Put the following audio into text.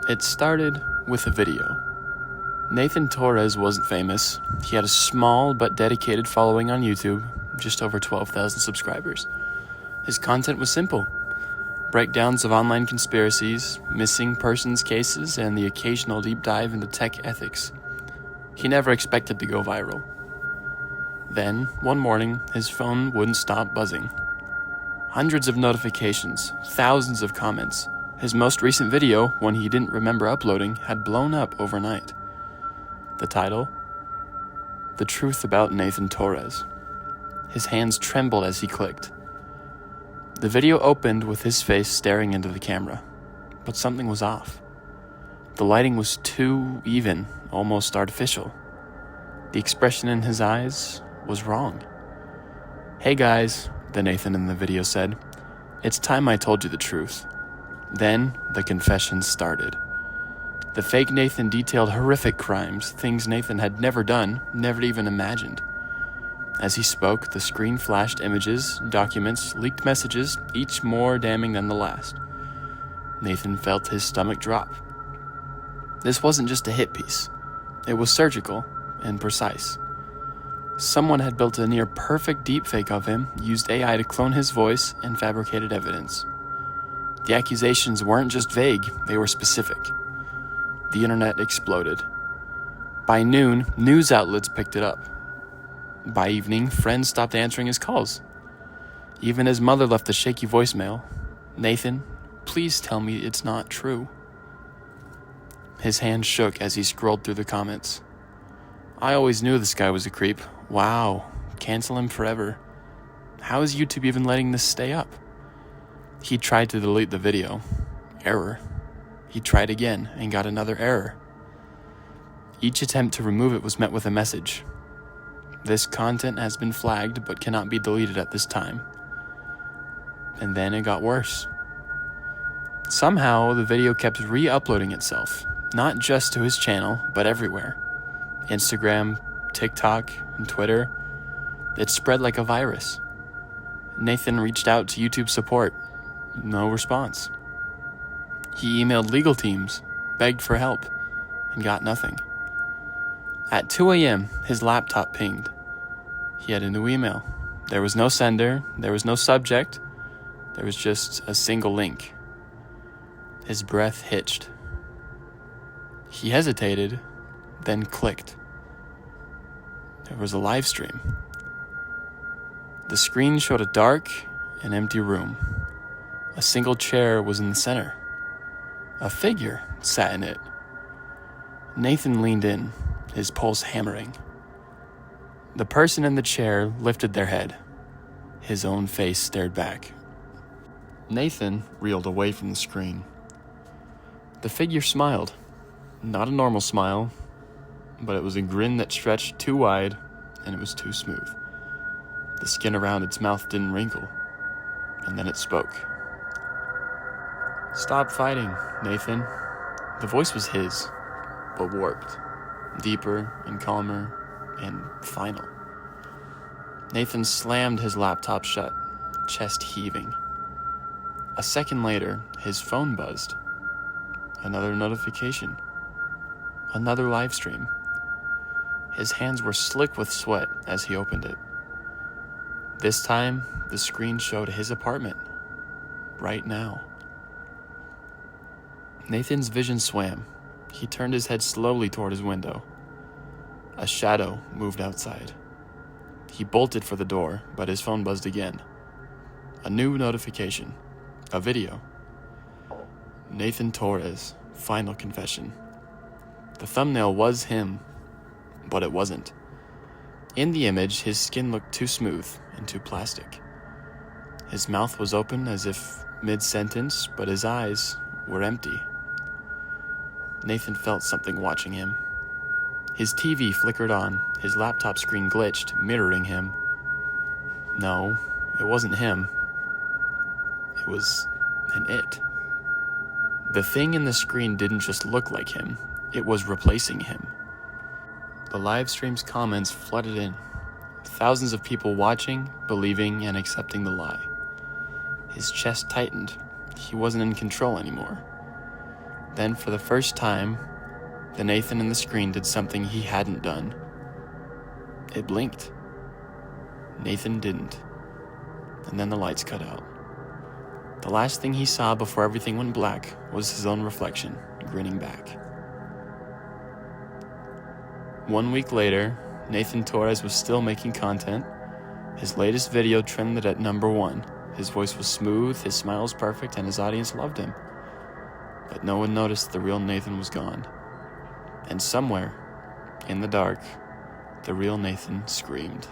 It started with a video. Nathan Torres wasn't famous. He had a small but dedicated following on YouTube, just over 12,000 subscribers. His content was simple. Breakdowns of online conspiracies, missing persons cases, and the occasional deep dive into tech ethics. He never expected to go viral. Then, one morning, his phone wouldn't stop buzzing. Hundreds of notifications, thousands of comments. His most recent video, one he didn't remember uploading, had blown up overnight. The title? The Truth About Nathan Torres. His hands trembled as he clicked. The video opened with his face staring into the camera, but something was off. The lighting was too even, almost artificial. The expression in his eyes was wrong. "Hey guys," the Nathan in the video said, "it's time I told you the truth." Then the confession started. The fake Nathan detailed horrific crimes, things Nathan had never done, never even imagined. As he spoke, the screen flashed images, documents, leaked messages, each more damning than the last. Nathan felt his stomach drop. This wasn't just a hit piece. It was surgical and precise. Someone had built a near-perfect deepfake of him, used AI to clone his voice, and fabricated evidence. The accusations weren't just vague, they were specific. The internet exploded. By noon, news outlets picked it up. By evening, friends stopped answering his calls. Even his mother left a shaky voicemail. "Nathan, please tell me it's not true." His hand shook as he scrolled through the comments. "I always knew this guy was a creep. Wow, cancel him forever. How is YouTube even letting this stay up?" He tried to delete the video. Error. He tried again and got another error. Each attempt to remove it was met with a message. "This content has been flagged but cannot be deleted at this time." And then it got worse. Somehow, the video kept re-uploading itself, not just to his channel, but everywhere. Instagram, TikTok, and Twitter. It spread like a virus. Nathan reached out to YouTube support. No response. He emailed legal teams, begged for help, and got nothing. At 2 a.m., his laptop pinged. He had a new email. There was no sender, there was no subject, there was just a single link. His breath hitched. He hesitated, then clicked. There was a live stream. The screen showed a dark and empty room. A single chair was in the center. A figure sat in it. Nathan leaned in, his pulse hammering. The person in the chair lifted their head. His own face stared back. Nathan reeled away from the screen. The figure smiled. Not a normal smile, but it was a grin that stretched too wide and it was too smooth. The skin around its mouth didn't wrinkle, and then it spoke. "Stop fighting, Nathan." The voice was his, but warped, deeper and calmer and final. Nathan slammed his laptop shut, chest heaving. A second later, his phone buzzed. Another notification. Another live stream. His hands were slick with sweat as he opened it. This time, the screen showed his apartment, right now. Nathan's vision swam. He turned his head slowly toward his window. A shadow moved outside. He bolted for the door, but his phone buzzed again. A new notification. A video. Nathan Torres, final confession. The thumbnail was him, but it wasn't. In the image, his skin looked too smooth and too plastic. His mouth was open as if mid-sentence, but his eyes were empty. Nathan felt something watching him. His TV flickered on, his laptop screen glitched, mirroring him. No, it wasn't him. It was an it. The thing in the screen didn't just look like him, it was replacing him. The live stream's comments flooded in. Thousands of people watching, believing, and accepting the lie. His chest tightened. He wasn't in control anymore. Then, for the first time, the Nathan in the screen did something he hadn't done. It blinked. Nathan didn't. And then the lights cut out. The last thing he saw before everything went black was his own reflection, grinning back. 1 week later, Nathan Torres was still making content. His latest video trended at #1. His voice was smooth, his smile was perfect, and his audience loved him. But no one noticed the real Nathan was gone. And somewhere, in the dark, the real Nathan screamed.